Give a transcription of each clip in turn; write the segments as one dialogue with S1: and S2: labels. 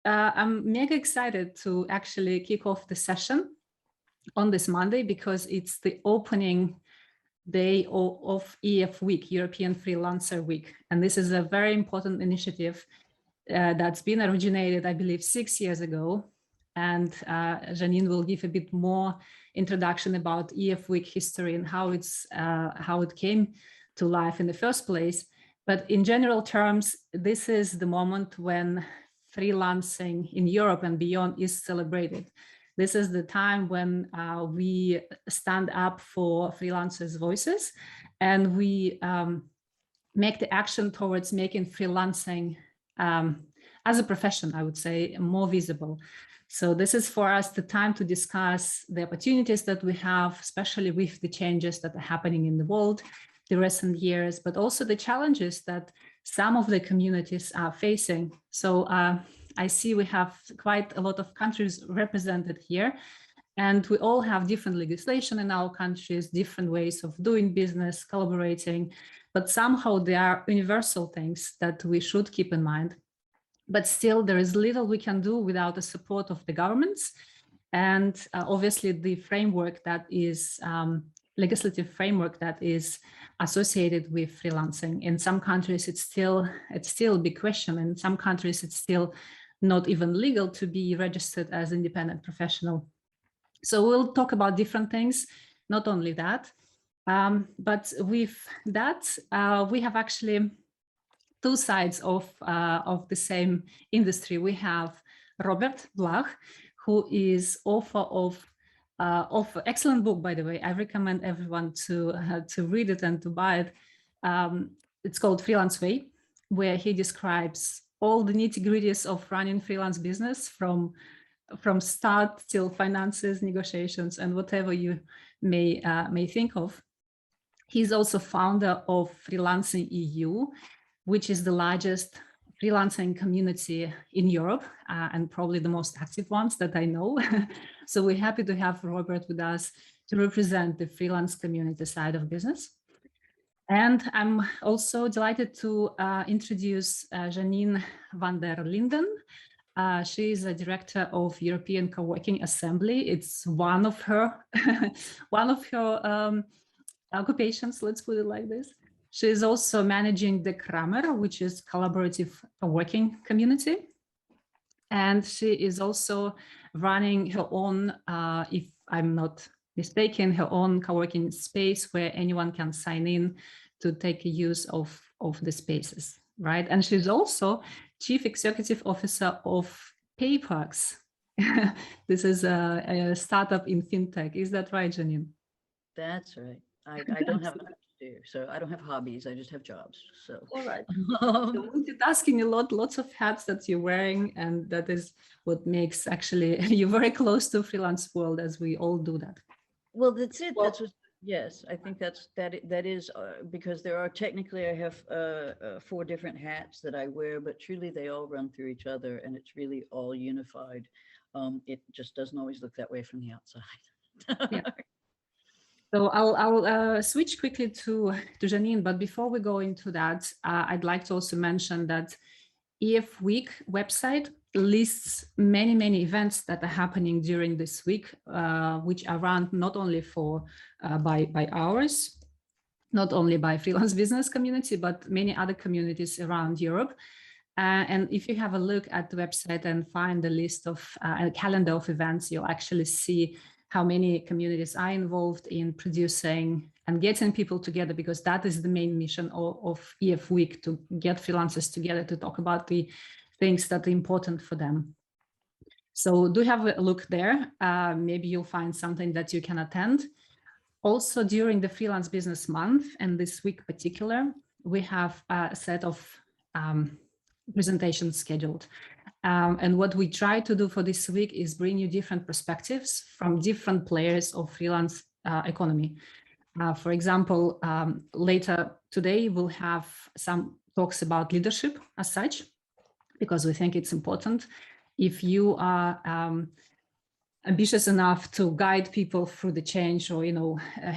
S1: I'm mega excited to actually kick off the session on this Monday because it's the opening day of EF Week, European Freelancer Week. And this is a very important initiative that's been originated, I believe, 6 years ago. And Janine will give a bit more introduction about EF Week history and how it came to life in the first place. But in general terms, this is the moment when freelancing in Europe and beyond is celebrated. This is the time when we stand up for freelancers' voices and we make the action towards making freelancing as a profession, I would say, more visible. So this is for us the time to discuss the opportunities that we have, especially with the changes that are happening in the world the recent years, but also the challenges that some of the communities are facing. So I see we have quite a lot of countries represented here, and we all have different legislation in our countries, different ways of doing business, collaborating, but somehow there are universal things that we should keep in mind. But still, there is little we can do without the support of the governments. And obviously the framework that is, legislative framework that is associated with freelancing. In some countries, it's still a big question. In some countries, it's still not even legal to be registered as independent professional. So we'll talk about different things, not only that, but with that, we have actually two sides of the same industry. We have Robert Blach, who is author of excellent book, by the way. I recommend everyone to read it and to buy it. It's called Freelance Way, where he describes all the nitty-gritties of running freelance business from start till finances, negotiations, and whatever you may think of. He's also founder of Freelancing EU, which is the largest freelancing community in Europe and probably the most active ones that I know. So we're happy to have Robert with us to represent the freelance community side of business. And I'm also delighted to introduce Janine Van Der Linden. She is a director of European Co-working Assembly. It's one of her occupations, let's put it like this. She is also managing the Kramer, which is collaborative working community. And she is also running her own, if I'm not mistaken, her own co-working space where anyone can sign in to take use of the spaces, right? And she's also Chief Executive Officer of PayPax. This is a startup in fintech. Is that right, Janine?
S2: That's right. I don't have enough to do, so I don't have hobbies. I just have jobs. So
S1: all right. So multitasking a lot, lots of hats that you're wearing, and that is what makes actually you very close to freelance world, as we all do that.
S2: Well, that's it. Well, that's what. Yes, I think that is because there are technically I have 4 different hats that I wear, but truly they all run through each other, and it's really all unified. It just doesn't always look that way from the outside.
S1: Yeah. So I'll switch quickly to Janine, but before we go into that, I'd like to also mention that EF Week website lists many events that are happening during this week, which are run not only by ours, not only by freelance business community, but many other communities around Europe. And if you have a look at the website and find the list of a calendar of events, you'll actually see how many communities are involved in producing and getting people together, because that is the main mission of EF Week, to get freelancers together to talk about the things that are important for them. So do have a look there. Maybe you'll find something that you can attend. Also, during the Freelance Business Month, and this week particular, we have a set of presentations scheduled. And what we try to do for this week is bring you different perspectives from different players of freelance economy. For example, later today, we'll have some talks about leadership as such, because we think it's important. If you are ambitious enough to guide people through the change, or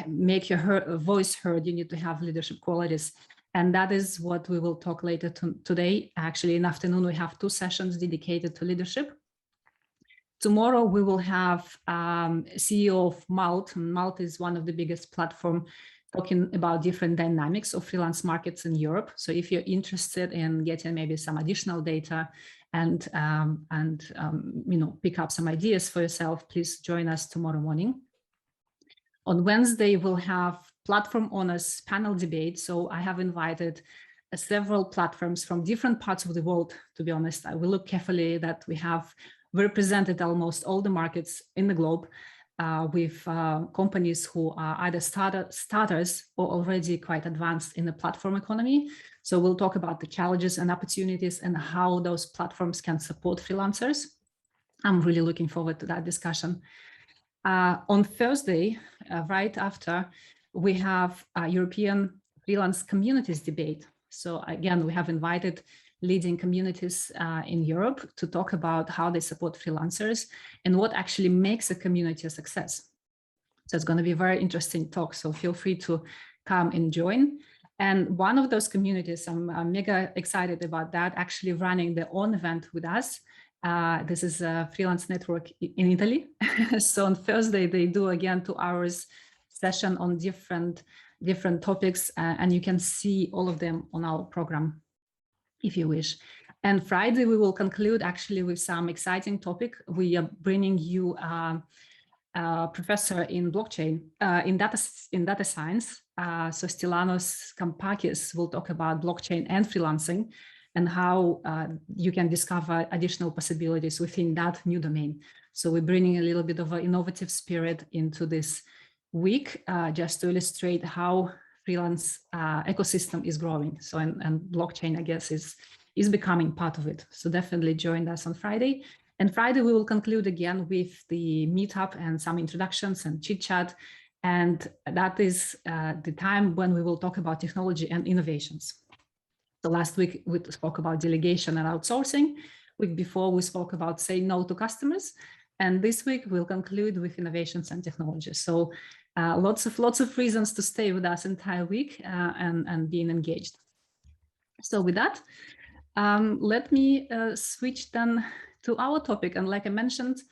S1: make your voice heard, you need to have leadership qualities. And that is what we will talk later today. Actually, in the afternoon, we have 2 sessions dedicated to leadership. Tomorrow, we will have CEO of Malt. Malt is one of the biggest platforms talking about different dynamics of freelance markets in Europe. So if you're interested in getting maybe some additional data and pick up some ideas for yourself, please join us tomorrow morning. On Wednesday, we'll have platform owners panel debate. So I have invited several platforms from different parts of the world. To be honest, I will look carefully that we have represented almost all the markets in the globe with companies who are either starters or already quite advanced in the platform economy. So we'll talk about the challenges and opportunities and how those platforms can support freelancers. I'm really looking forward to that discussion. On Thursday, right after, we have a European freelance communities debate. So again, we have invited leading communities in Europe to talk about how they support freelancers and what actually makes a community a success. So it's going to be a very interesting talk. So feel free to come and join. And one of those communities, I'm mega excited about that, actually running their own event with us. This is a freelance network in Italy. So on Thursday, they do again 2 hours session on different topics, and you can see all of them on our program if you wish. And Friday, we will conclude actually with some exciting topic. We are bringing you a professor in blockchain, in data science. So Stylianos Kampakis will talk about blockchain and freelancing and how you can discover additional possibilities within that new domain. So we're bringing a little bit of an innovative spirit into this week, just to illustrate how freelance ecosystem is growing. So and blockchain, I guess, is becoming part of it. So definitely join us on Friday. And Friday, we will conclude again with the meetup and some introductions and chit chat. And that is the time when we will talk about technology and innovations. So last week, we spoke about delegation and outsourcing. Week before, we spoke about saying no to customers. And this week, we'll conclude with innovations and technology. So lots of reasons to stay with us entire week and being engaged. So with that, let me switch then to our topic. And like I mentioned,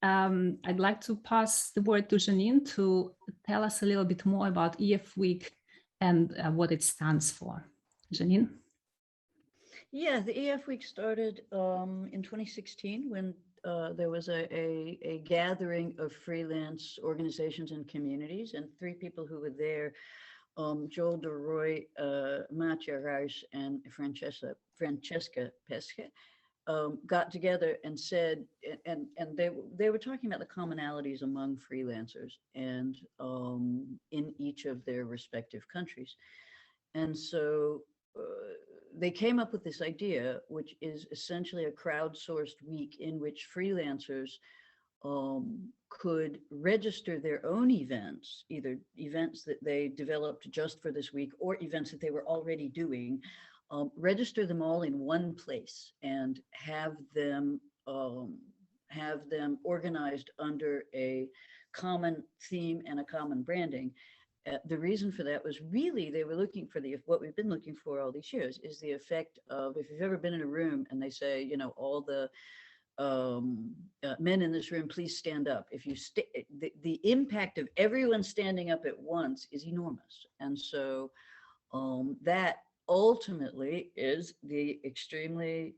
S1: I'd like to pass the word to Janine to tell us a little bit more about EF Week and what it stands for. Janine?
S2: Yeah, the EF Week started in 2016 when there was a gathering of freelance organizations and communities, and 3 people who were there, Joel DeRoy, Matja Ruijs, and Francesca Pesce, got together and said, and they were talking about the commonalities among freelancers and in each of their respective countries. And so they came up with this idea, which is essentially a crowdsourced week in which freelancers could register their own events, either events that they developed just for this week or events that they were already doing, register them all in one place and have them organized under a common theme and a common branding. The reason for that was really they were looking for what we've been looking for all these years is the effect of, if you've ever been in a room and they say, you know, all the men in this room, please stand up. If you the impact of everyone standing up at once is enormous. And so that ultimately is the extremely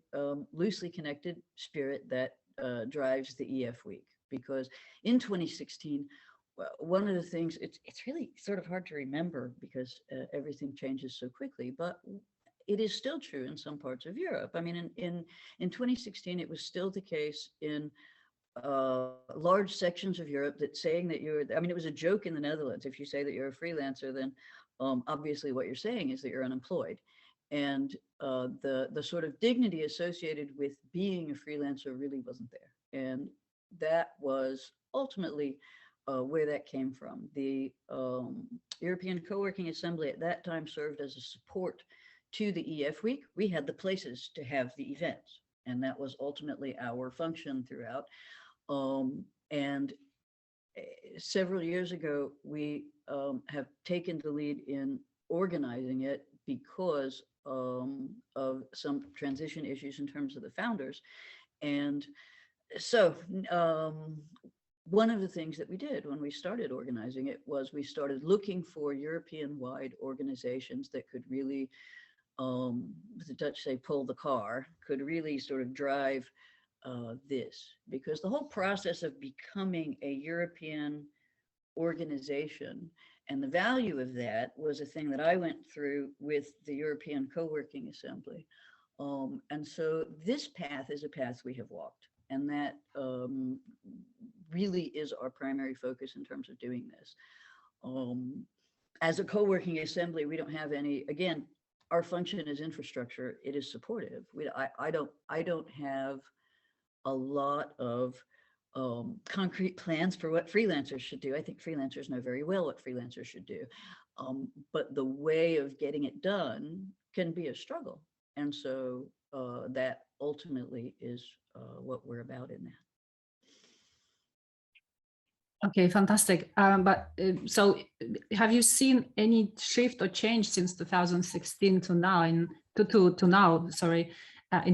S2: loosely connected spirit that drives the EF Week. Because in 2016, one of the things, it's really sort of hard to remember because everything changes so quickly, but it is still true in some parts of Europe. I mean, in 2016, it was still the case in large sections of Europe that saying that it was a joke in the Netherlands. If you say that you're a freelancer, then obviously what you're saying is that you're unemployed. And the sort of dignity associated with being a freelancer really wasn't there. And that was ultimately where that came from. The European Co-working Assembly at that time served as a support to the EF Week. We had the places to have the events, and that was ultimately our function throughout. And several years ago, we have taken the lead in organizing it because of some transition issues in terms of the founders. And so one of the things that we did when we started organizing it was we started looking for European-wide organizations that could really, as the Dutch say, pull the car, could really sort of drive this, because the whole process of becoming a European organization and the value of that was a thing that I went through with the European Co-working Assembly. And so this path is a path we have walked, and that really is our primary focus in terms of doing this. As a co-working assembly, we don't have any, again, our function is infrastructure. It is supportive. I don't have a lot of concrete plans for what freelancers should do. I think freelancers know very well what freelancers should do. But the way of getting it done can be a struggle. And so that ultimately is what we're about in that.
S1: Okay, fantastic. So have you seen any shift or change since 2016 to now, in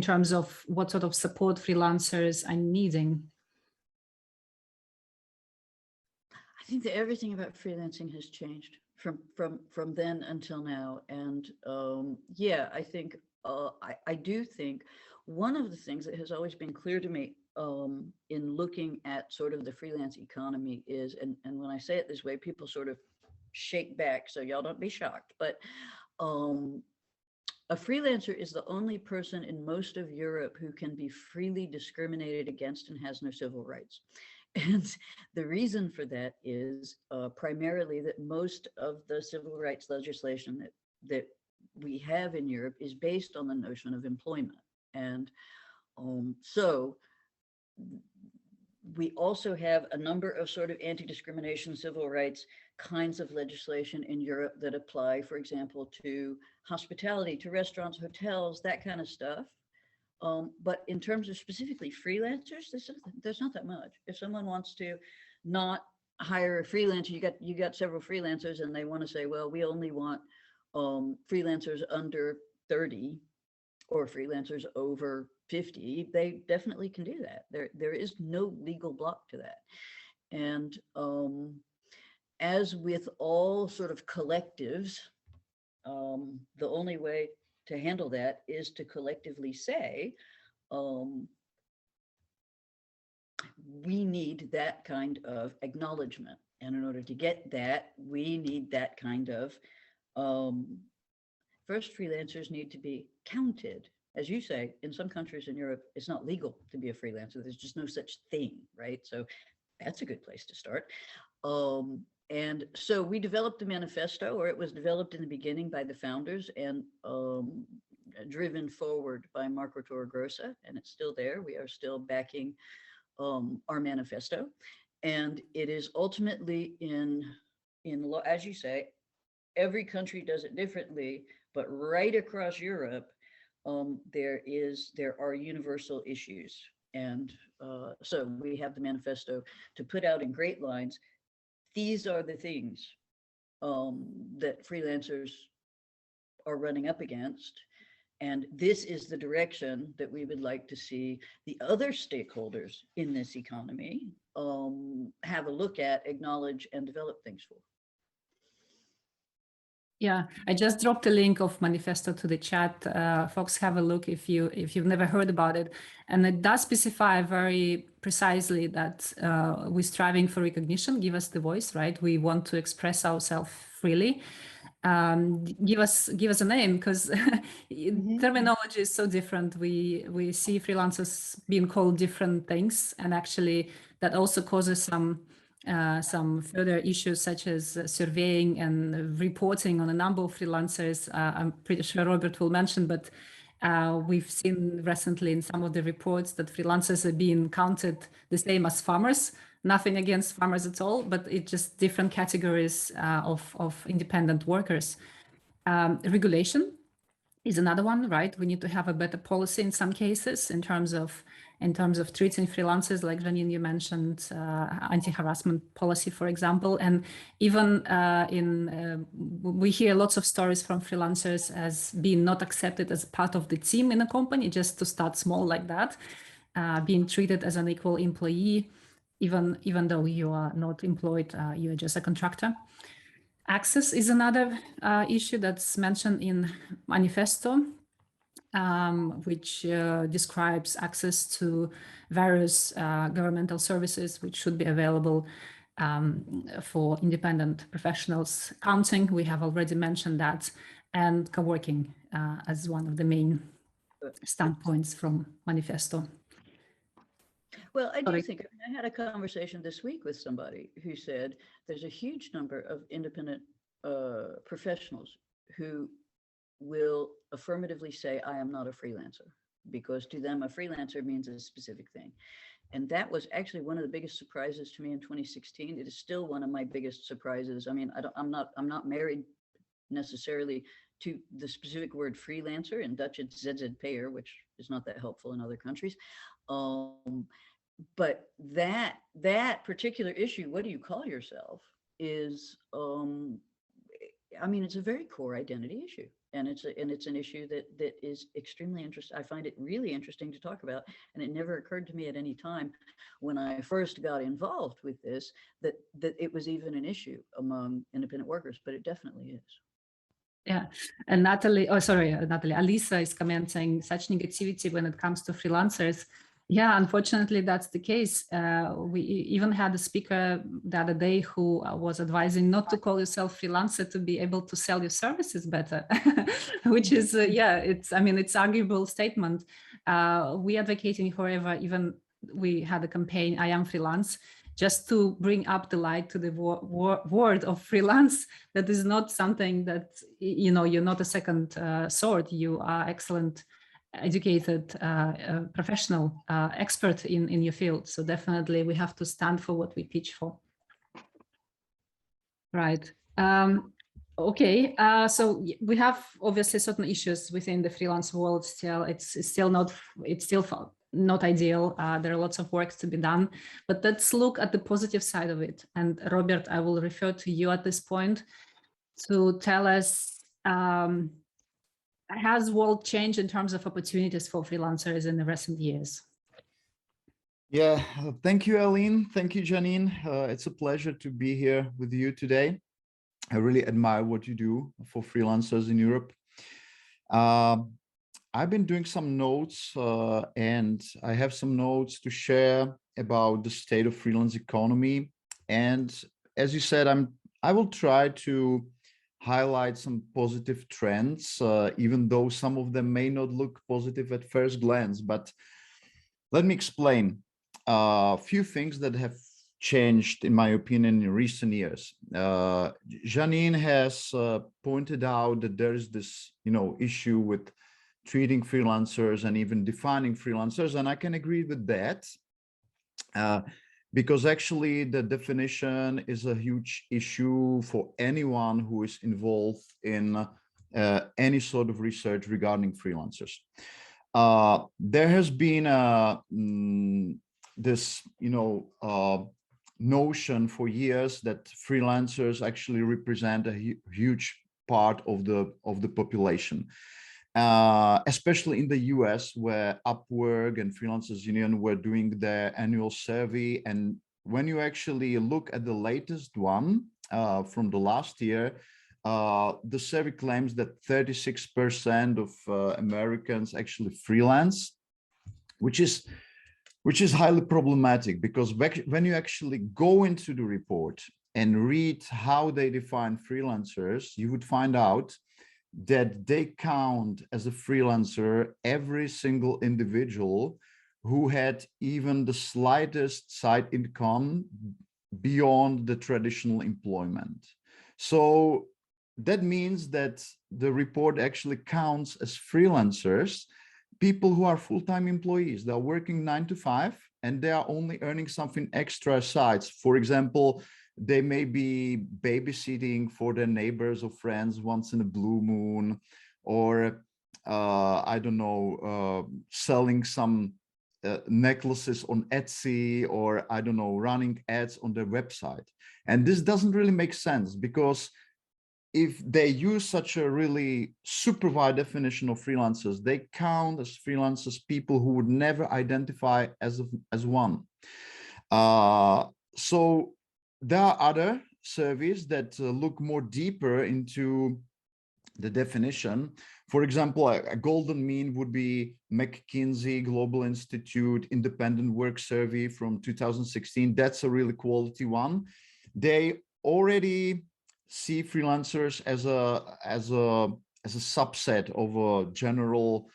S1: terms of what sort of support freelancers are needing?
S2: I think that everything about freelancing has changed from then until now. And yeah, I think I do think one of the things that has always been clear to me in looking at sort of the freelance economy is, and when I say it this way, people sort of shake back, so y'all don't be shocked, but a freelancer is the only person in most of Europe who can be freely discriminated against and has no civil rights. And the reason for that is primarily that most of the civil rights legislation that we have in Europe is based on the notion of employment. And so we also have a number of sort of anti-discrimination civil rights kinds of legislation in Europe that apply, for example, to hospitality, to restaurants, hotels, that kind of stuff. But in terms of specifically freelancers, there's not that much. If someone wants to not hire a freelancer, you got several freelancers and they want to say, well, we only want freelancers under 30 or freelancers over 50, they definitely can do that. There is no legal block to that. And as with all sort of collectives, the only way to handle that is to collectively say, we need that kind of acknowledgement. And in order to get that, we need that kind of, first, freelancers need to be counted. As you say, in some countries in Europe, it's not legal to be a freelancer. There's just no such thing, right? So that's a good place to start. And so we developed a manifesto, or it was developed in the beginning by the founders and driven forward by Marco Torregrossa, and it's still there. We are still backing our manifesto. And it is ultimately in law, as you say, every country does it differently, but right across Europe, there are universal issues. And so we have the manifesto to put out in great lines. These are the things that freelancers are running up against. And this is the direction that we would like to see the other stakeholders in this economy have a look at, acknowledge, and develop things for.
S1: Yeah, I just dropped a link of manifesto to the chat. Folks, have a look if you've never heard about it. And it does specify very precisely that we're striving for recognition. Give us the voice, right? We want to express ourselves freely. Give us a name, because terminology is so different. We see freelancers being called different things, and actually that also causes some further issues such as surveying and reporting on a number of freelancers. I'm pretty sure Robert will mention, but we've seen recently in some of the reports that freelancers are being counted the same as farmers. Nothing against farmers at all, but it's just different categories of independent workers. Regulation. is another one, right? We need to have a better policy in some cases in terms of treating freelancers, like Janine, you mentioned, anti-harassment policy, for example. And even we hear lots of stories from freelancers as being not accepted as part of the team in a company, just to start small like that, being treated as an equal employee, even though you are not employed, you are just a contractor. Access is another issue that's mentioned in manifesto, which describes access to various governmental services which should be available for independent professionals. Counting, we have already mentioned that, and co-working as one of the main standpoints from manifesto.
S2: Well, I do think, I had a conversation this week with somebody who said there's a huge number of independent professionals who will affirmatively say, I am not a freelancer, because to them, a freelancer means a specific thing. And that was actually one of the biggest surprises to me in 2016. It is still one of my biggest surprises. I mean, I'm not married necessarily to the specific word freelancer. In Dutch, it's ZZP'er, which is not that helpful in other countries. But that particular issue, what do you call yourself, is, I mean, it's a very core identity issue. And it's an issue that is extremely interesting. I find it really interesting to talk about. And it never occurred to me at any time when I first got involved with this, that it was even an issue among independent workers, but it definitely is.
S1: Yeah, and Alisa is commenting such negativity when it comes to freelancers. Yeah, unfortunately, that's the case. We even had a speaker the other day who was advising not to call yourself freelancer to be able to sell your services better, which is, it's arguable statement. We advocating, however, even we had a campaign, I am freelance, just to bring up the light to the word of freelance. That is not something that, you're not a second sword. You are excellent, educated professional, expert in your field. So definitely we have to stand for what we pitch for. Right. Okay. So we have obviously certain issues within the freelance world. Still, it's still not ideal. There are lots of work to be done, but let's look at the positive side of it. And Robert, I will refer to you at this point to tell us, has world changed in terms of opportunities for freelancers in the recent years?
S3: Yeah, thank you, Aline. Thank you, Janine. It's a pleasure to be here with you today. I really admire what you do for freelancers in Europe. I've been doing some notes and I have some notes to share about the state of freelance economy. And as you said, I will try to highlight some positive trends, even though some of them may not look positive at first glance. But let me explain a few things that have changed, in my opinion, in recent years. Janine has pointed out that there is this, issue with treating freelancers and even defining freelancers, and I can agree with that. Because actually the definition is a huge issue for anyone who is involved in any sort of research regarding freelancers. There has been this, notion for years that freelancers actually represent a huge part of the population. Especially in the US, where Upwork and Freelancers Union were doing their annual survey. And when you actually look at the latest one from the last year, the survey claims that 36% of Americans actually freelance, which is highly problematic, because when you actually go into the report and read how they define freelancers, you would find out that they count as a freelancer every single individual who had even the slightest side income beyond the traditional employment. So that means that the report actually counts as freelancers people who are full-time employees. They're working 9 to 5 and they are only earning something extra aside. For example, they may be babysitting for their neighbors or friends once in a blue moon, or I don't know, selling some necklaces on Etsy, or I don't know, running ads on their website. And this doesn't really make sense, because if they use such a really super wide definition of freelancers, they count as freelancers people who would never identify as one. So there are other surveys that look more deeper into the definition. For example, a golden mean would be McKinsey Global Institute Independent Work Survey from 2016. That's a really quality one. They already see freelancers as a subset of a general,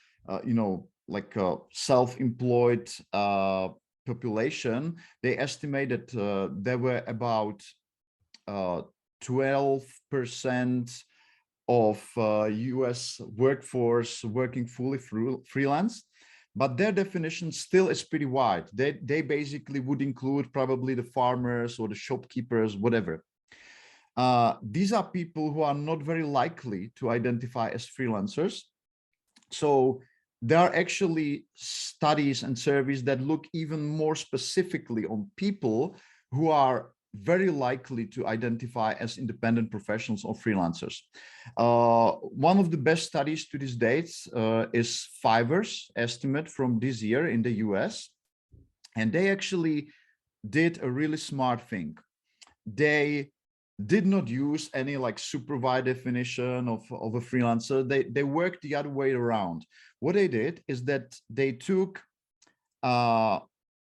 S3: like a self-employed population. They estimated there were about 12% of US workforce working fully freelance, but their definition still is pretty wide. They basically would include probably the farmers or the shopkeepers, whatever. These are people who are not very likely to identify as freelancers. So there are actually studies and surveys that look even more specifically on people who are very likely to identify as independent professionals or freelancers. One of the best studies to this date is Fiverr's estimate from this year in the US. And they actually did a really smart thing. They did not use any like super wide definition of a freelancer. They worked the other way around. What they did is that they took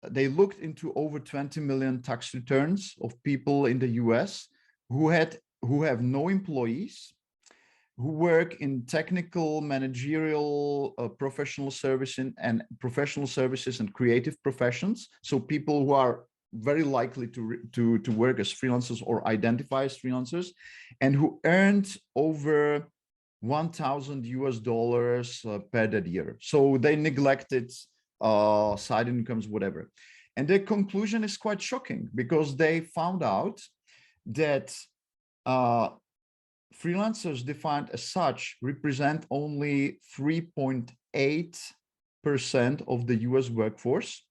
S3: they looked into over 20 million tax returns of people in the US who have no employees, who work in technical, managerial, professional services and creative professions. So people who are very likely to work as freelancers or identify as freelancers, and who earned over $1,000 per that year. So they neglected side incomes, whatever. And their conclusion is quite shocking, because they found out that freelancers defined as such represent only 3.8% of the US workforce,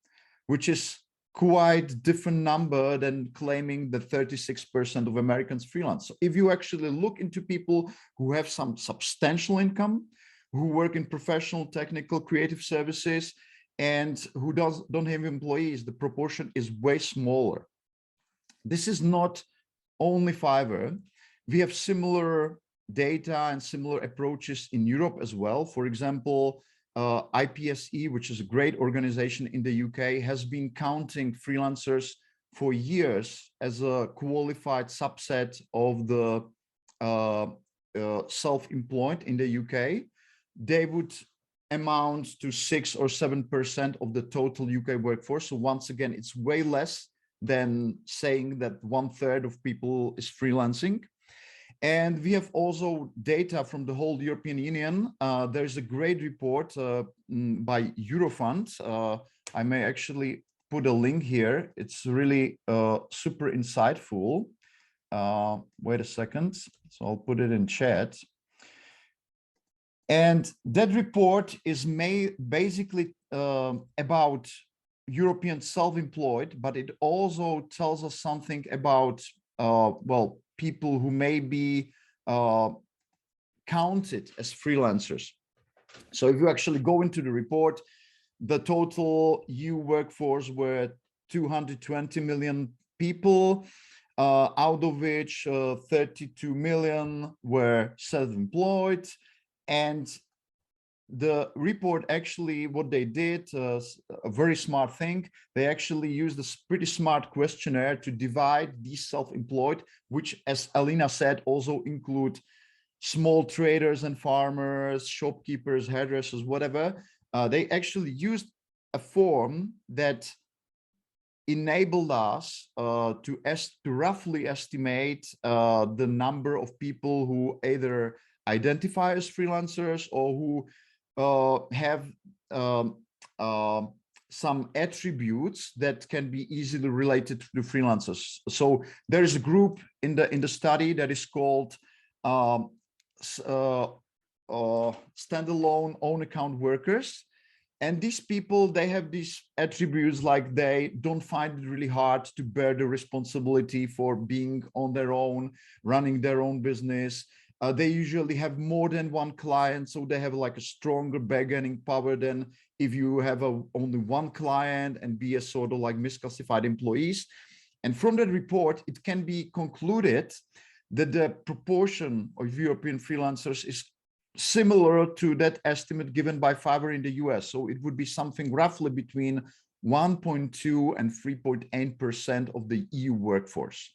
S3: which is quite different number than claiming that 36% of Americans freelance. So if you actually look into people who have some substantial income, who work in professional, technical, creative services, and who don't have employees, the proportion is way smaller. This is not only Fiverr. We have similar data and similar approaches in Europe as well. For example, IPSE, which is a great organization in the UK, has been counting freelancers for years as a qualified subset of the self-employed in the UK. They would amount to 6 or 7% of the total UK workforce. So once again, it's way less than saying that 1/3 of people is freelancing. And we have also data from the whole European Union. There's a great report by Eurofund. I may actually put a link here. It's really super insightful. Wait a second. So I'll put it in chat. And that report is basically about European self-employed, but it also tells us something about, well, people who may be counted as freelancers. So if you actually go into the report, the total EU workforce were 220 million people, out of which 32 million were self-employed. And the report actually, what they did, a very smart thing, they actually used a pretty smart questionnaire to divide these self-employed, which, as Alina said, also include small traders and farmers, shopkeepers, hairdressers, whatever. They actually used a form that enabled us to roughly estimate the number of people who either identify as freelancers or who have some attributes that can be easily related to the freelancers. So there is a group in the study that is called standalone own account workers. And these people, they have these attributes like they don't find it really hard to bear the responsibility for being on their own, running their own business. They usually have more than one client, so they have like a stronger bargaining power than if you have only one client and be a sort of like misclassified employees. And from that report, it can be concluded that the proportion of European freelancers is similar to that estimate given by Fiverr in the US. So it would be something roughly between 1.2 and 3.8% of the EU workforce.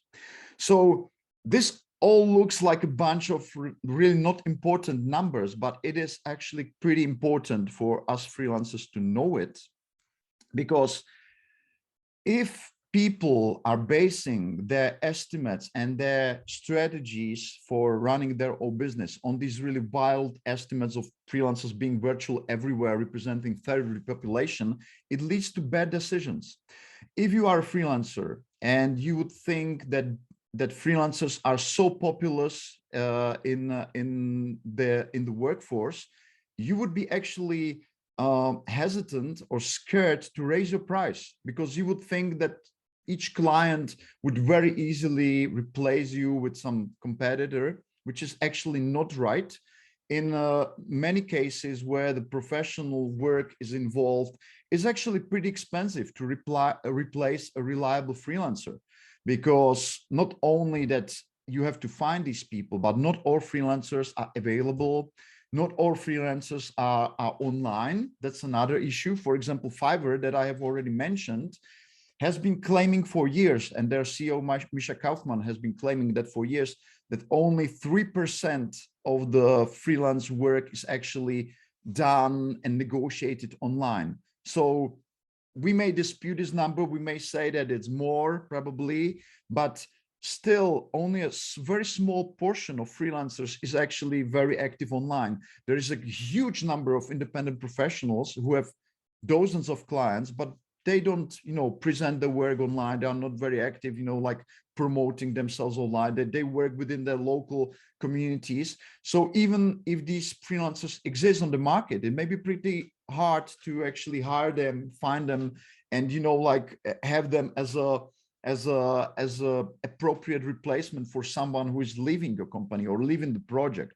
S3: So this all looks like a bunch of really not important numbers, but it is actually pretty important for us freelancers to know it, because if people are basing their estimates and their strategies for running their own business on these really wild estimates of freelancers being virtual everywhere, representing third of the population, it leads to bad decisions. If you are a freelancer and you would think that freelancers are so populous in the workforce, you would be actually hesitant or scared to raise your price, because you would think that each client would very easily replace you with some competitor, which is actually not right. In many cases where the professional work is involved, it's actually pretty expensive to replace a reliable freelancer, because not only that you have to find these people, but not all freelancers are available. Not all freelancers are online. That's another issue. For example, Fiverr, that I have already mentioned, has been claiming for years, and their CEO, Misha Kaufman, has been claiming that for years, that only 3% of the freelance work is actually done and negotiated online. So we may dispute this number. We may say that it's more probably, but still only a very small portion of freelancers is actually very active online. There is a huge number of independent professionals who have dozens of clients, but they don't, present their work online. They are not very active, like promoting themselves online. They work within their local communities. So even if these freelancers exist on the market, it may be pretty hard to actually hire them, find them, and have them as a appropriate replacement for someone who is leaving your company or leaving the project.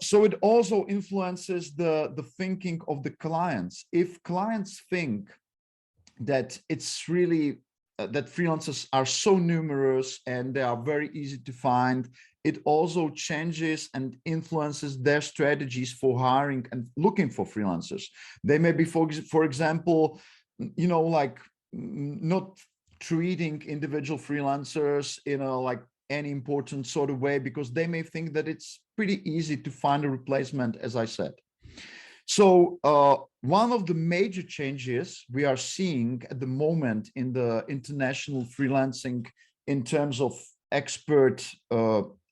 S3: So it also influences the thinking of the clients. If clients think that it's really that freelancers are so numerous and they are very easy to find, it also changes and influences their strategies for hiring and looking for freelancers. They may be, for example, not treating individual freelancers in any important sort of way, because they may think that it's pretty easy to find a replacement, as I said. So one of the major changes we are seeing at the moment in the international freelancing in terms of expert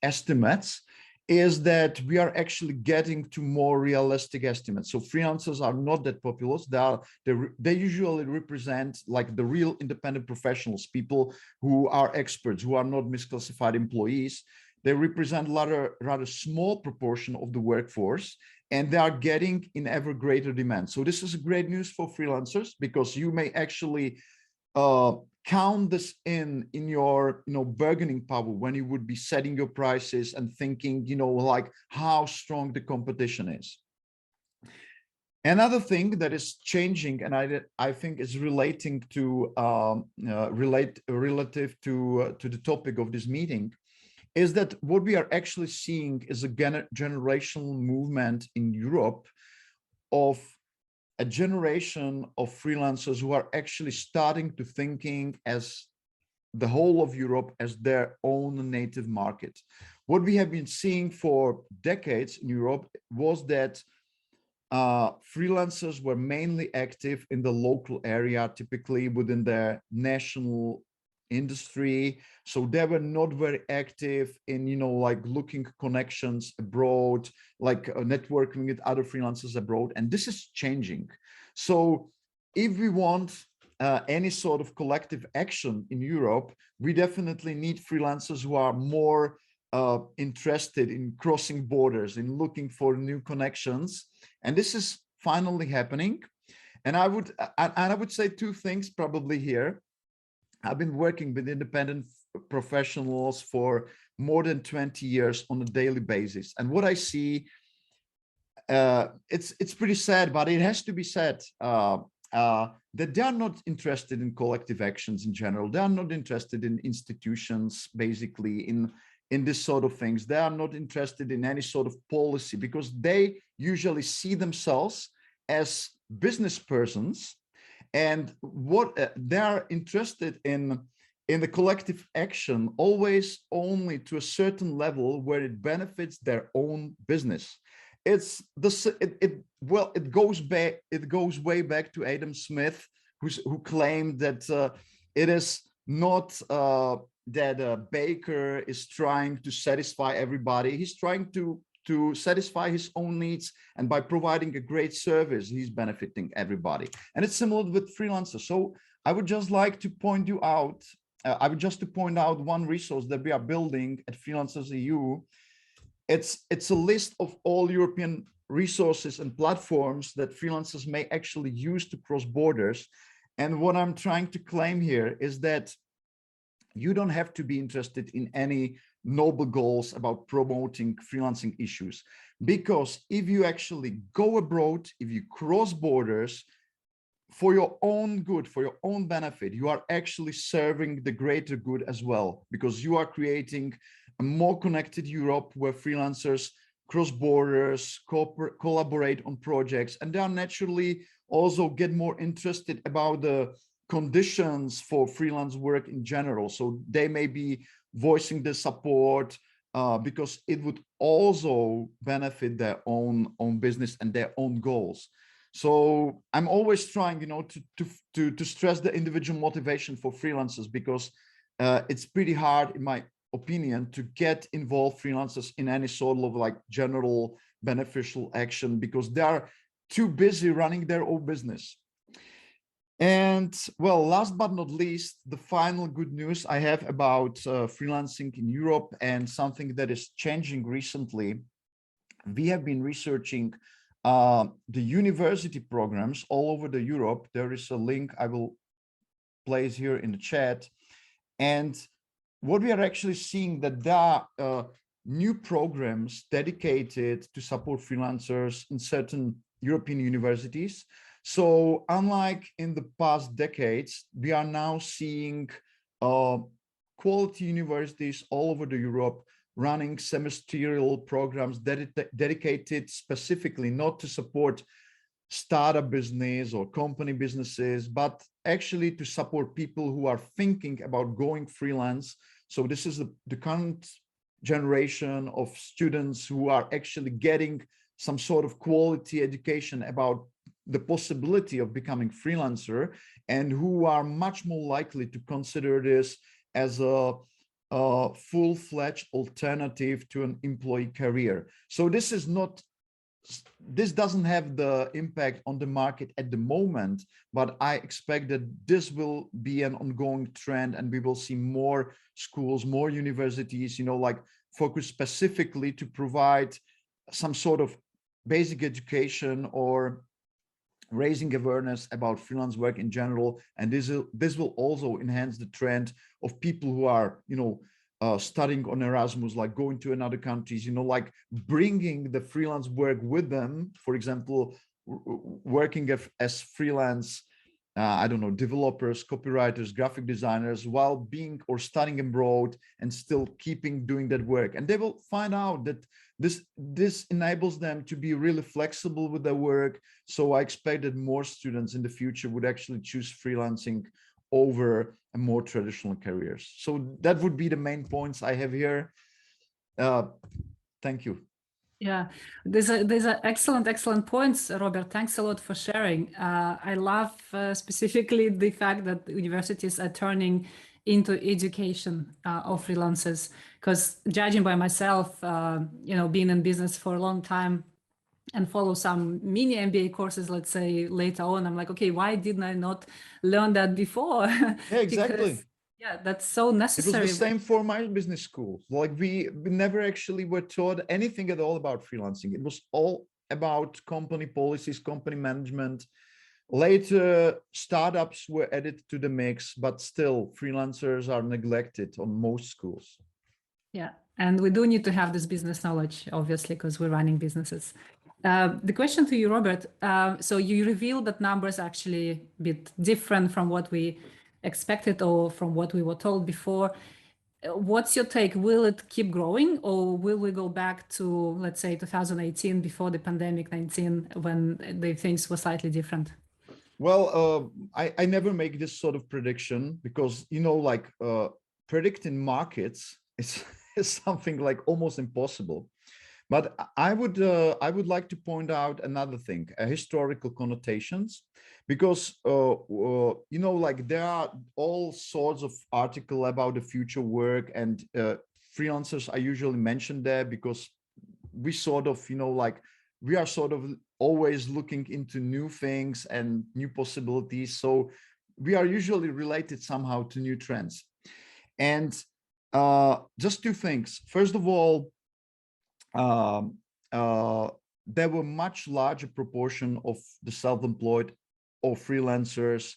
S3: estimates is that we are actually getting to more realistic estimates. So freelancers are not that populous. They usually represent like the real independent professionals, people who are experts, who are not misclassified employees. They represent rather small proportion of the workforce, and they are getting in ever greater demand. So this is great news for freelancers, because you may actually count this in your bargaining power when you would be setting your prices and thinking like how strong the competition is. Another thing that is changing, and I think is relating to relative to the topic of this meeting, is that what we are actually seeing is a generational movement in Europe of a generation of freelancers who are actually starting to thinking as the whole of Europe as their own native market. What we have been seeing for decades in Europe was that freelancers were mainly active in the local area, typically within their national industry. So they were not very active in, like looking connections abroad, like networking with other freelancers abroad. And this is changing. So if we want any sort of collective action in Europe, we definitely need freelancers who are more interested in crossing borders, in looking for new connections. And this is finally happening. And I would say two things probably here. I've been working with independent professionals for more than 20 years on a daily basis. And what I see, it's pretty sad, but it has to be said, that they are not interested in collective actions in general. They are not interested in institutions, basically, in this sort of things. They are not interested in any sort of policy, because they usually see themselves as business persons, and what they are interested in the collective action always only to a certain level where it benefits their own business. It goes way back to Adam Smith, who claimed that it is not that a baker is trying to satisfy everybody. He's trying to satisfy his own needs, and by providing a great service, he's benefiting everybody. And it's similar with freelancers. So I would just like to point you out, one resource that we are building at Freelancers EU. It's a list of all European resources and platforms that freelancers may actually use to cross borders. And what I'm trying to claim here is that you don't have to be interested in any noble goals about promoting freelancing issues, because if you actually go abroad, if you cross borders for your own good, for your own benefit, you are actually serving the greater good as well, because you are creating a more connected Europe where freelancers cross borders, collaborate on projects, and they are naturally also get more interested about the conditions for freelance work in general. So they may be voicing the support because it would also benefit their own business and their own goals. So I'm always trying, to stress the individual motivation for freelancers, because it's pretty hard, in my opinion, to get involved freelancers in any sort of like general beneficial action, because they are too busy running their own business. And well, last but not least, the final good news I have about freelancing in Europe, and something that is changing recently. We have been researching the university programs all over the Europe. There is a link I will place here in the chat. And what we are actually seeing, that there are new programs dedicated to support freelancers in certain European universities. So unlike in the past decades, we are now seeing quality universities all over the Europe running semestral programs dedicated specifically not to support startup business or company businesses, but actually to support people who are thinking about going freelance. So this is the current generation of students who are actually getting some sort of quality education about the possibility of becoming freelancer, and who are much more likely to consider this as a full-fledged alternative to an employee career. So this doesn't have the impact on the market at the moment, but I expect that this will be an ongoing trend, and we will see more schools, more universities, like focus specifically to provide some sort of basic education or raising awareness about freelance work in general. And this will also enhance the trend of people who are, studying on Erasmus, like going to another countries, like bringing the freelance work with them. For example, working as freelance, developers, copywriters, graphic designers, while being or studying abroad and still doing that work. And they will find out that this enables them to be really flexible with their work. So I expect that more students in the future would actually choose freelancing over a more traditional careers. So that would be the main points I have here. Thank you.
S1: Yeah, there's excellent points, Robert. Thanks a lot for sharing. I love specifically the fact that universities are turning into education of freelancers, because judging by myself, being in business for a long time and follow some mini MBA courses, let's say later on, I'm like, okay, why didn't I not learn that before?
S3: Yeah, exactly.
S1: Yeah, that's so
S3: It was
S1: necessary.
S3: the same for my business school. Like we never actually were taught anything at all about freelancing. It was all about company policies, company management. Later, startups were added to the mix, but still freelancers are neglected on most schools.
S1: Yeah, and we do need to have this business knowledge, obviously, because we're running businesses. The question to you, Robert, so you revealed that numbers actually a bit different from what we expected or from what we were told before. What's your take? Will it keep growing, or will we go back to, let's say, 2018, before the pandemic 19, when the things were slightly different?
S3: Well, I never make this sort of prediction because, you know, like predicting markets is, is something like almost impossible. But I would like to point out another thing, historical connotations, because you know, like there are all sorts of articles about the future work, and freelancers are usually mentioned there because we sort of, you know, like we are sort of always looking into new things and new possibilities. So we are usually related somehow to new trends. And just two things. First of all, um, there were much larger proportion of the self-employed or freelancers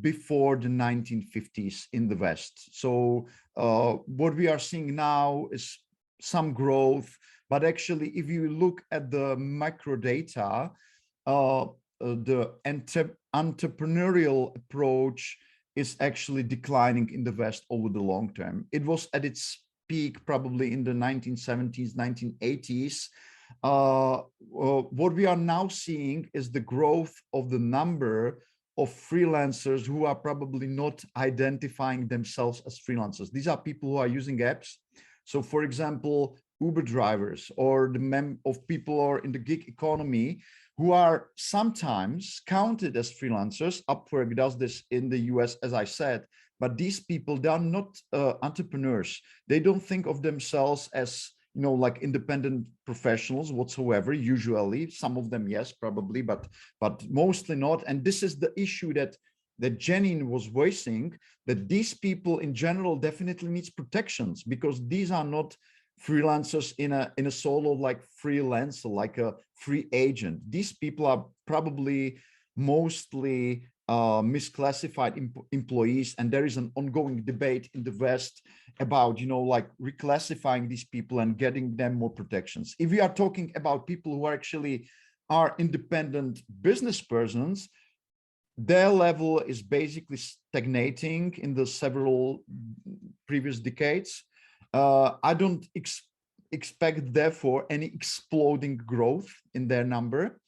S3: before the 1950s in the West. So what we are seeing now is some growth, but actually, if you look at the macro data, the entrepreneurial approach is actually declining in the West over the long term. It was at its peak probably in the 1970s, 1980s. What we are now seeing is the growth of the number of freelancers who are probably not identifying themselves as freelancers. These are people who are using apps. So for example, Uber drivers or the of people who are in the gig economy who are sometimes counted as freelancers. Upwork does this in the US, as I said, but these people, they are not entrepreneurs. They don't think of themselves as, you know, like independent professionals whatsoever. Usually, some of them, yes, probably, but mostly not. And this is the issue that Janine was voicing, that these people in general definitely needs protections, because these are not freelancers in a solo like freelancer, like a free agent. These people are probably mostly misclassified employees, and there is an ongoing debate in the West about, you know, like reclassifying these people and getting them more protections. If we are talking about people who are actually independent business persons, their level is basically stagnating in the several previous decades. I don't expect, therefore, any exploding growth in their number.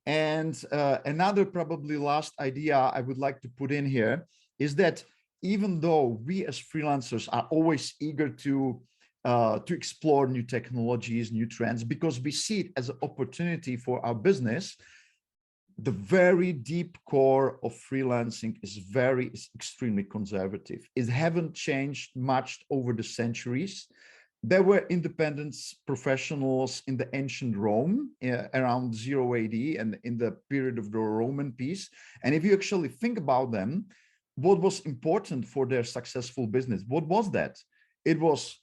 S3: And another probably last idea I would like to put in here is that even though we as freelancers are always eager to explore new technologies, new trends, because we see it as an opportunity for our business, the very deep core of freelancing is extremely conservative. It haven't changed much over the centuries. There were independent professionals in the ancient Rome around 0 AD and in the period of the Roman peace. And if you actually think about them, what was important for their successful business? What was that? It was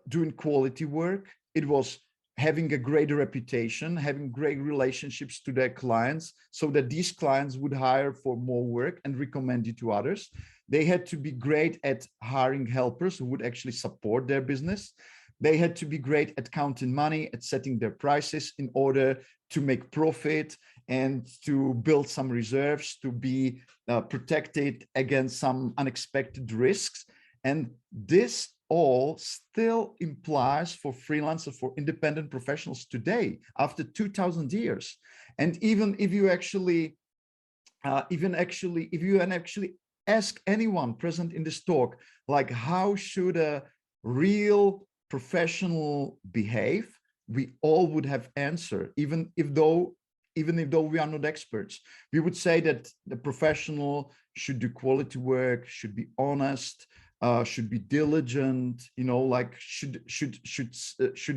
S3: doing quality work. It was having a great reputation, having great relationships to their clients, so that these clients would hire for more work and recommend you to others. They had to be great at hiring helpers who would actually support their business. They had to be great at counting money, at setting their prices in order to make profit and to build some reserves, to be protected against some unexpected risks. And this all still implies for freelancers, for independent professionals today, after 2000 years. And even if you actually, if you actually ask anyone present in this talk, like how should a real professional behave, we all would have answer, even if though we are not experts. We would say that the professional should do quality work, should be honest, should be diligent, you know, like should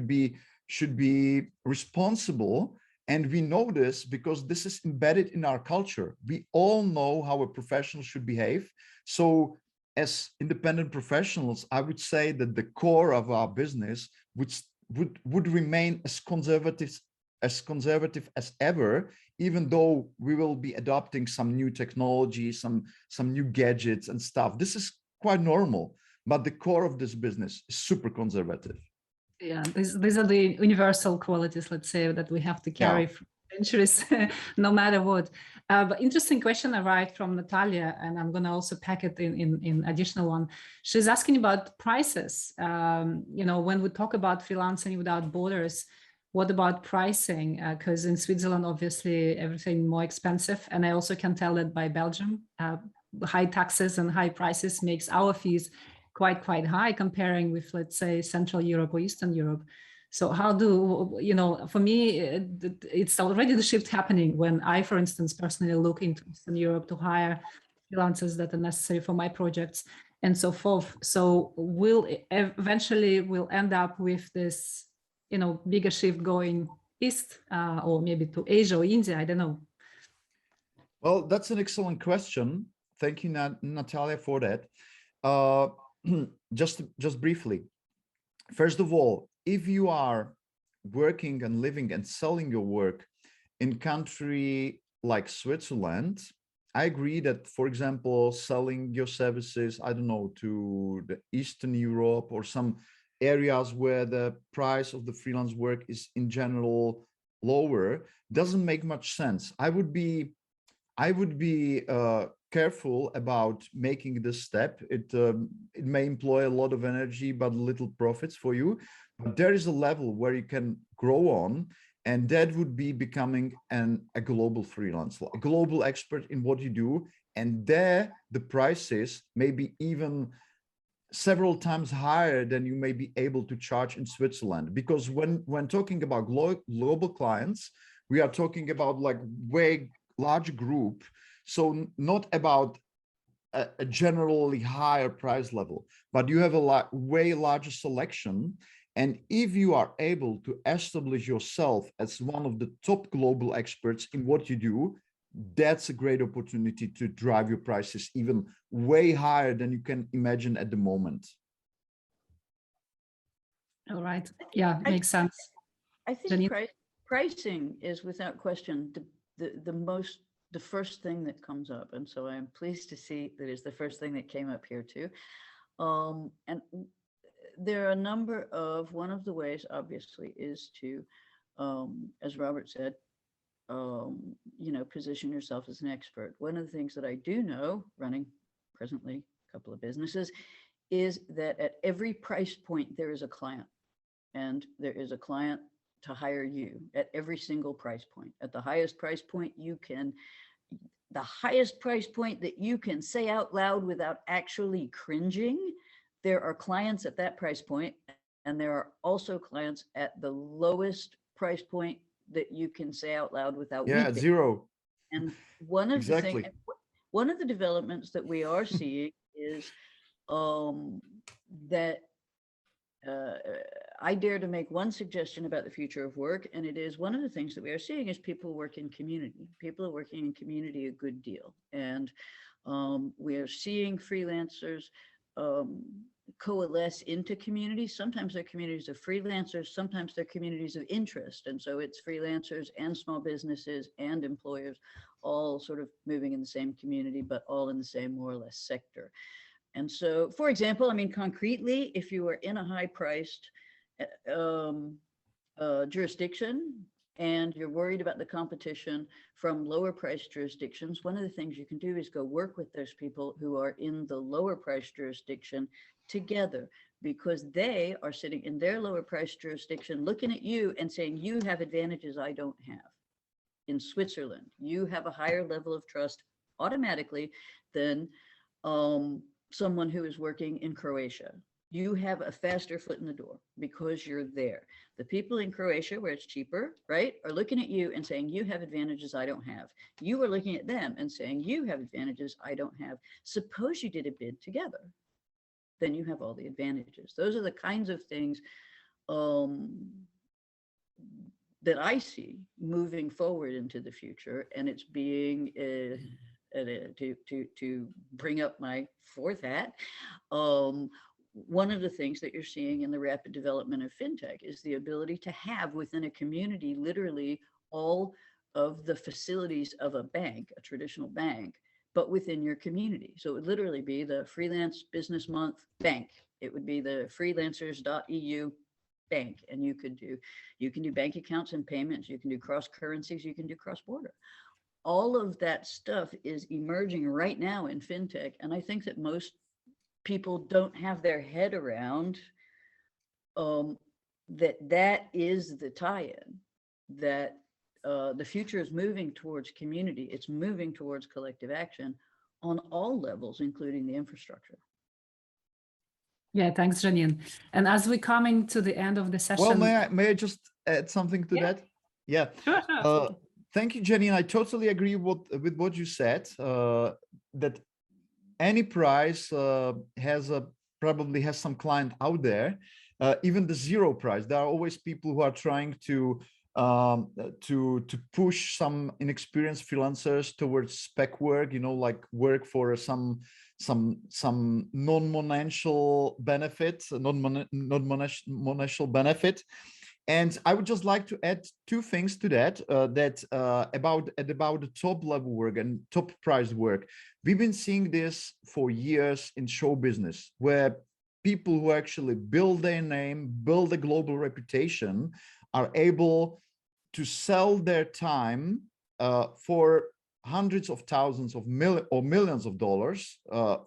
S3: be responsible. And we know this because this is embedded in our culture. We all know how a professional should behave. So as independent professionals, I would say that the core of our business would remain as conservative as ever, even though we will be adopting some new technology, some new gadgets and stuff. This is quite normal, but the core of this business is super conservative.
S1: Yeah, these are the universal qualities, let's say, that we have to carry for centuries, no matter what. But interesting question arrived from Natalia, and I'm going to also pack it in additional one. She's asking about prices. You know, when we talk about freelancing without borders, what about pricing? Because in Switzerland, obviously, everything more expensive. And I also can tell that by Belgium, high taxes and high prices makes our fees quite high comparing with, let's say, Central Europe or Eastern Europe. So how do, you know, for me, it's already the shift happening when I, for instance, personally look into Eastern Europe to hire freelancers that are necessary for my projects and so forth. So eventually we'll end up with this, you know, bigger shift going east or maybe to Asia or India, I don't know.
S3: Well, that's an excellent question. Thank you, Natalia, for that. Just briefly, first of all, if you are working and living and selling your work in country like Switzerland, I agree that, for example, selling your services, I don't know, to the Eastern Europe or some areas where the price of the freelance work is in general lower, doesn't make much sense. I would be careful about making this step. It may employ a lot of energy, but little profits for you. But there is a level where you can grow on, and that would be becoming a global freelancer, a global expert in what you do. And there, the prices may be even several times higher than you may be able to charge in Switzerland. Because when talking about global clients, we are talking about like way large group. So not about a generally higher price level, but you have a way larger selection. And if you are able to establish yourself as one of the top global experts in what you do, that's a great opportunity to drive your prices even way higher than you can imagine at the moment.
S1: All right. Yeah, makes sense.
S2: I think pricing is without question the first thing that comes up. And so I'm pleased to see that is the first thing that came up here too. And there are a number of, one of the ways obviously is to, as Robert said, you know, position yourself as an expert. One of the things that I do know, running presently a couple of businesses, is that at every price point, there is a client, and there is a client to hire you at every single price point. At the highest price point, the highest price point that you can say out loud without actually cringing, there are clients at that price point, and there are also clients at the lowest price point that you can say out loud without weeping.
S3: Zero.
S2: And one of the developments that we are seeing is that I dare to make one suggestion about the future of work, and it is one of the things that we are seeing is people work in community. People are working in community a good deal, and we are seeing freelancers coalesce into communities. Sometimes they're communities of freelancers, sometimes they're communities of interest, and so it's freelancers and small businesses and employers all sort of moving in the same community, but all in the same more or less sector. And so, for example, I mean, concretely, if you are in a high-priced jurisdiction and you're worried about the competition from lower-priced jurisdictions, one of the things you can do is go work with those people who are in the lower-priced jurisdiction together, because they are sitting in their lower-priced jurisdiction looking at you and saying, you have advantages I don't have. In Switzerland, you have a higher level of trust automatically than someone who is working in Croatia. You have a faster foot in the door because you're there. The people in Croatia, where it's cheaper, right, are looking at you and saying, you have advantages I don't have. You are looking at them and saying, you have advantages I don't have. Suppose you did a bid together, then you have all the advantages. Those are the kinds of things that I see moving forward into the future, and it's being to bring up my fourth hat. One of the things that you're seeing in the rapid development of fintech is the ability to have within a community literally all of the facilities of a bank, a traditional bank, but within your community. So it would literally be the Freelance Business Month Bank. It would be the freelancers.eu bank, and you can do bank accounts and payments, you can do cross currencies, you can do cross border. All of that stuff is emerging right now in fintech, and I think that most people don't have their head around that is the tie-in, that the future is moving towards community, it's moving towards collective action on all levels, including the infrastructure.
S1: Yeah, thanks, Janine. And as we're coming to the end of the session,
S3: Well, may I just add something to that? Yeah.
S1: Sure.
S3: Thank you, Janine. I totally agree with what you said. That any price probably has some client out there. Even the zero price, there are always people who are trying to push some inexperienced freelancers towards spec work, like work for some non-monetical benefit, non-monetical benefit. And I would just like to add two things to that, about the top level work and top price work. We've been seeing this for years in show business, where people who actually build their name, build a global reputation, are able to sell their time for hundreds of thousands of millions of dollars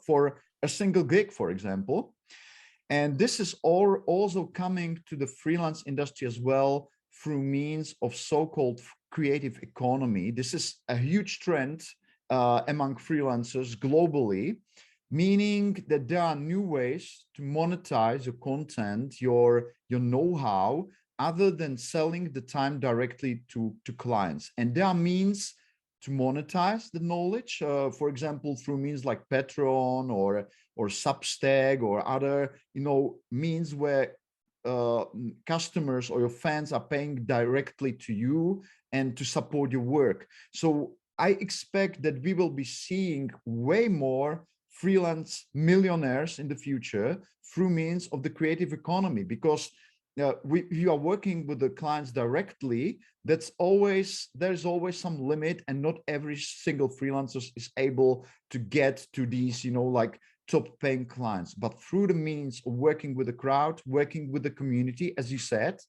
S3: for a single gig, for example. And this is also coming to the freelance industry as well through means of so-called creative economy. This is a huge trend among freelancers globally, meaning that there are new ways to monetize your content, your know-how, other than selling the time directly to clients. And there are means to monetize the knowledge, for example, through means like Patreon or Substack or other, means where customers or your fans are paying directly to you and to support your work. So I expect that we will be seeing way more freelance millionaires in the future through means of the creative economy, because you are working with the clients directly. There's always some limit, and not every single freelancer is able to get to these, like top paying clients. But through the means of working with the crowd, working with the community, as you said,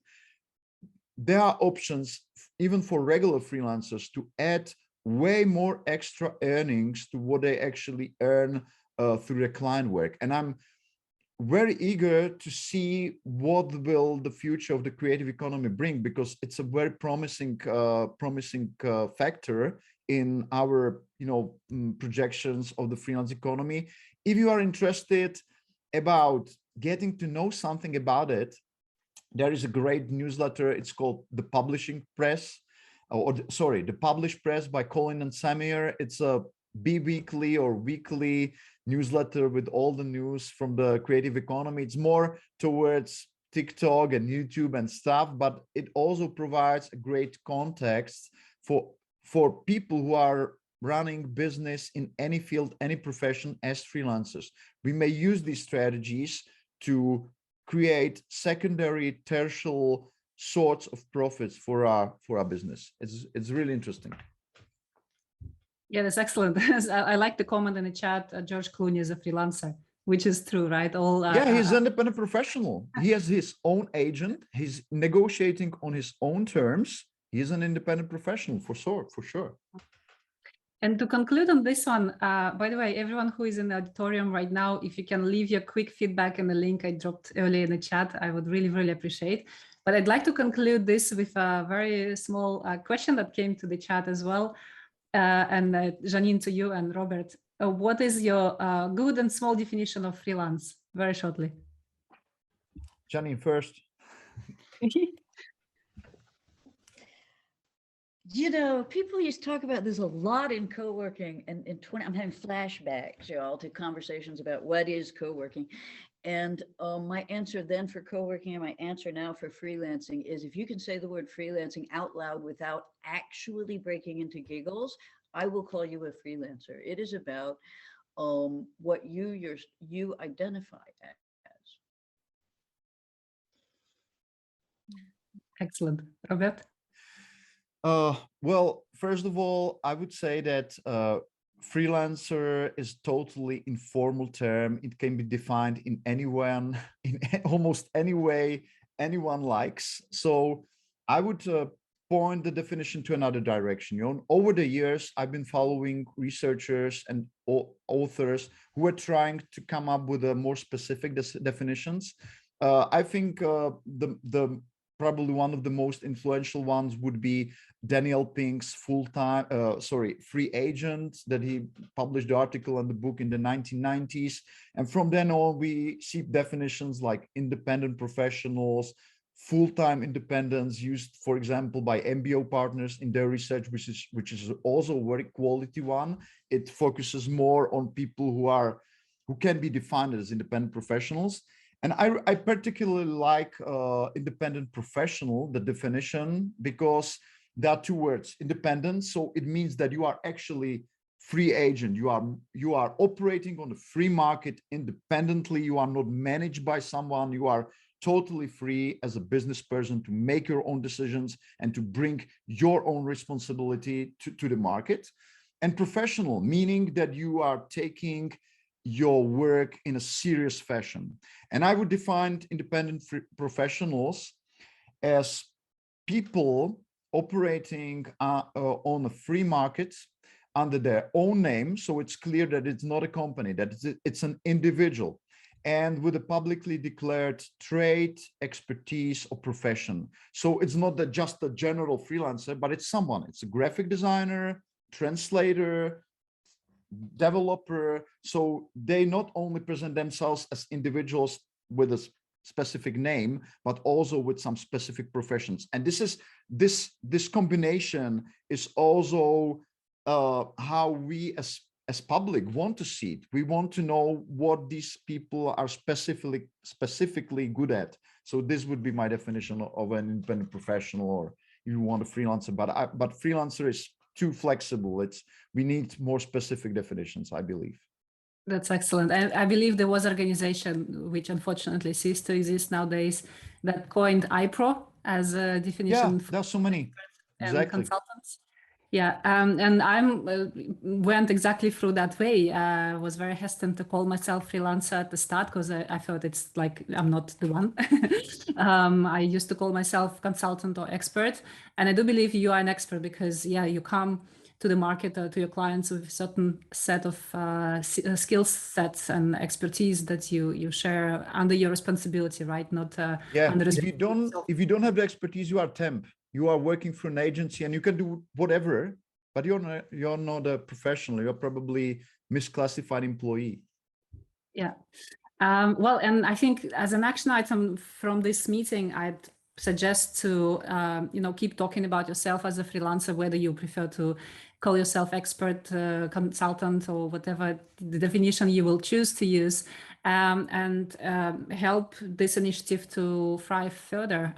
S3: there are options even for regular freelancers to add way more extra earnings to what they actually earn through the client work. And I'm very eager to see what will the future of the creative economy bring, because it's a very promising factor in our projections of the freelance economy. If you are interested about getting to know something about it, there is a great newsletter. It's called The Publishing Press, The Publish Press by Colin and Samir. It's a bi-weekly or weekly newsletter with all the news from the creative economy. It's more towards TikTok and YouTube and stuff, but it also provides a great context for people who are running business in any field, any profession as freelancers. We may use these strategies to create secondary, tertiary sorts of profits for our business. It's really interesting.
S1: Yeah, that's excellent. I like the comment in the chat. George Clooney is a freelancer, which is true, right?
S3: He's an independent professional. He has his own agent. He's negotiating on his own terms. He's an independent professional for sure.
S1: And to conclude on this one, by the way, everyone who is in the auditorium right now, if you can leave your quick feedback in the link I dropped earlier in the chat, I would really, really appreciate. But I'd like to conclude this with a very small question that came to the chat as well. And Janine, to you and Robert, what is your good and small definition of freelance? Very shortly.
S3: Janine first.
S2: People used to talk about this a lot in co-working, and I'm having flashbacks, y'all, to conversations about what is co-working. And my answer then for co-working and my answer now for freelancing is, if you can say the word freelancing out loud without actually breaking into giggles, I will call you a freelancer. It is about what you identify as.
S1: Excellent. Robert?
S3: Well, first of all, I would say that freelancer is totally informal term. It can be defined in anyone, in almost any way anyone likes. So I would point the definition to another direction. You know, over the years, I've been following researchers and authors who are trying to come up with a more specific definitions. I think the probably one of the most influential ones would be Daniel Pink's free agent, that he published the article and the book in the 1990s. And from then on, we see definitions like independent professionals, full-time independence used, for example, by MBO partners in their research, which is also a very quality one. It focuses more on people who can be defined as independent professionals. And I particularly like independent professional, the definition, because there are two words, independent. So it means that you are actually free agent. You are operating on the free market independently. You are not managed by someone. You are totally free as a business person to make your own decisions and to bring your own responsibility to the market. And professional, meaning that you are taking your work in a serious fashion. And I would define independent professionals as people operating on a free market under their own name. So it's clear that it's not a company, that it's an individual, and with a publicly declared trade, expertise, or profession. So it's not just a general freelancer, but it's someone. It's a graphic designer, translator, developer. So they not only present themselves as individuals with a specific name, but also with some specific professions. And this combination is also how we as public want to see it. We want to know what these people are specifically good at. So this would be my definition of an independent professional, or you want a freelancer, but freelancer is too flexible. We need more specific definitions, I believe.
S1: That's excellent. I believe there was an organization which unfortunately ceased to exist nowadays that coined IPRO as a definition.
S3: Yeah, there's so many. Exactly.
S1: Consultants. Yeah, and went exactly through that way. I was very hesitant to call myself freelancer at the start because I thought it's like I'm not the one. I used to call myself consultant or expert, and I do believe you are an expert because you come to the market, to your clients with a certain set of skill sets and expertise that you share under your responsibility, right? Not under
S3: if you don't have the expertise, you are temp. You are working for an agency and you can do whatever, but you're not a professional. You're probably misclassified employee.
S1: Yeah. Well, and I think as an action item from this meeting, I'd suggest to keep talking about yourself as a freelancer, whether you prefer to call yourself expert, consultant, or whatever the definition you will choose to use, and help this initiative to thrive further.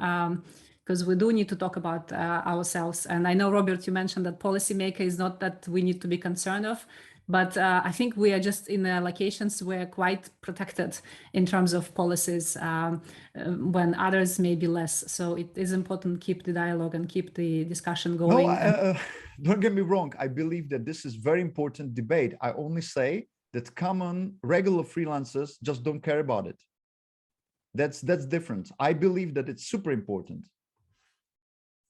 S1: Because we do need to talk about ourselves. And I know, Robert, you mentioned that policymaker is not that we need to be concerned of, but I think we are just in locations where quite protected in terms of policies when others may be less. So it is important to keep the dialogue and keep the discussion going.
S3: No, don't get me wrong. I believe that this is very important debate. I only say that common, regular freelancers just don't care about it. That's different. I believe that it's super important.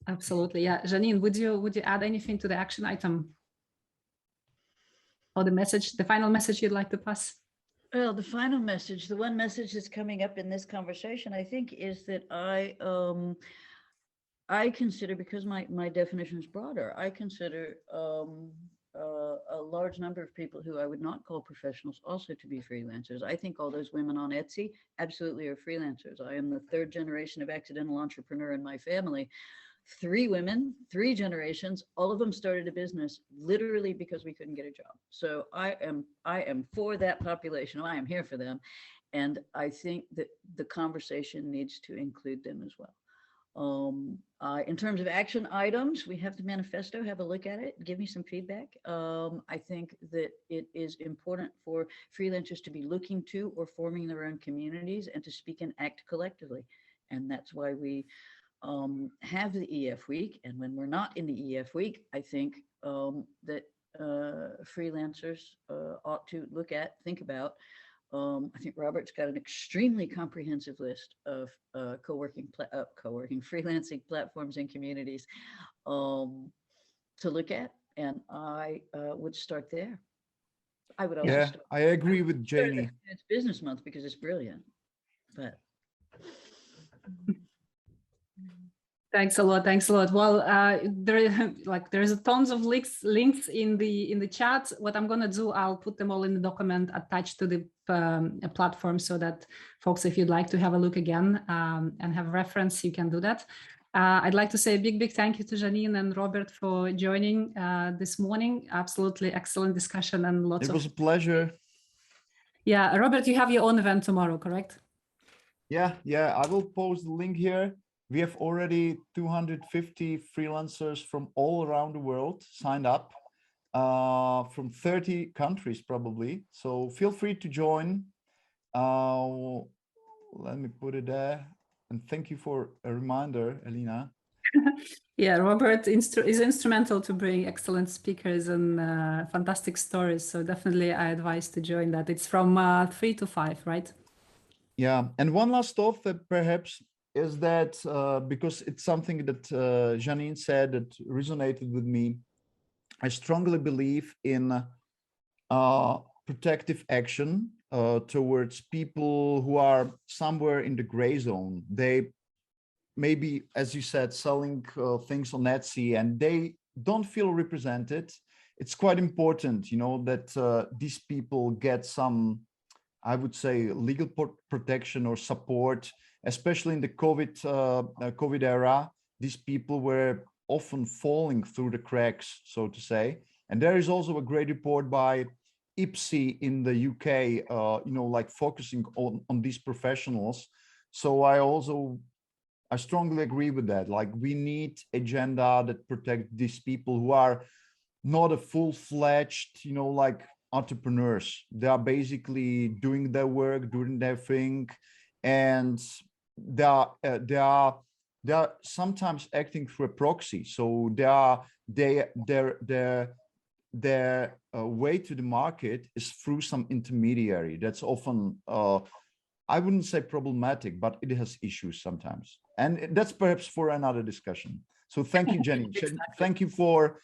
S1: Absolutely. Yeah. Janine, would you add anything to the action item or the final message you'd like to pass?
S2: Well, the final message, the one message that's coming up in this conversation, I think, is that I consider, because my definition is broader, I consider a large number of people who I would not call professionals also to be freelancers. I think all those women on Etsy absolutely are freelancers. I am the third generation of accidental entrepreneur in my family. 3 women, 3 generations, all of them started a business literally because we couldn't get a job. So I am for that population. I am here for them. And I think that the conversation needs to include them as well. In terms of action items, we have the manifesto, have a look at it, give me some feedback. I think that it is important for freelancers to be looking to or forming their own communities and to speak and act collectively. And that's why we have the EF week. And when we're not in the EF week, I think that freelancers ought to look at, think about. I think Robert's got an extremely comprehensive list of co-working freelancing platforms and communities to look at, and I would start there. I would also start.
S3: I agree with Janie.
S2: It's Business Month because it's brilliant, but.
S1: Thanks a lot. Thanks a lot. Well, there's tons of links in the chat. What I'm gonna do, I'll put them all in the document attached to the platform so that folks, if you'd like to have a look again and have reference, you can do that. I'd like to say a big thank you to Janine and Robert for joining this morning. Absolutely excellent discussion and lots of.
S3: It was a pleasure.
S1: Yeah, Robert, you have your own event tomorrow, correct?
S3: Yeah. I will post the link here. We have already 250 freelancers from all around the world signed up, from 30 countries probably. So feel free to join. Let me put it there. And thank you for a reminder, Elena.
S1: Yeah, Robert is instrumental to bring excellent speakers and fantastic stories. So definitely I advise to join that. It's from 3 to 5, right?
S3: Yeah, and one last thought that perhaps is that because it's something that Janine said that resonated with me, I strongly believe in protective action towards people who are somewhere in the gray zone. They maybe, as you said, selling things on Etsy and they don't feel represented. It's quite important, you know, that these people get some, I would say, legal protection or support, especially in the COVID era. These people were often falling through the cracks, so to say. And there is also a great report by IPSI in the UK, you know, like focusing on these professionals. So I strongly agree with that. Like we need agenda that protect these people who are not a full-fledged, you know, like entrepreneurs. They are basically doing their work, doing their thing, and they are sometimes acting through a proxy. So their way to the market is through some intermediary. That's often I wouldn't say problematic, but it has issues sometimes, and that's perhaps for another discussion. So thank you, Jenny.
S1: Exactly.
S3: Thank you for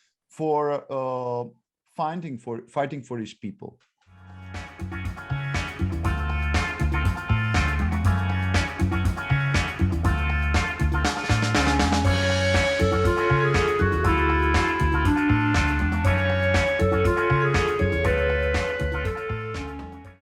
S3: fighting for these people.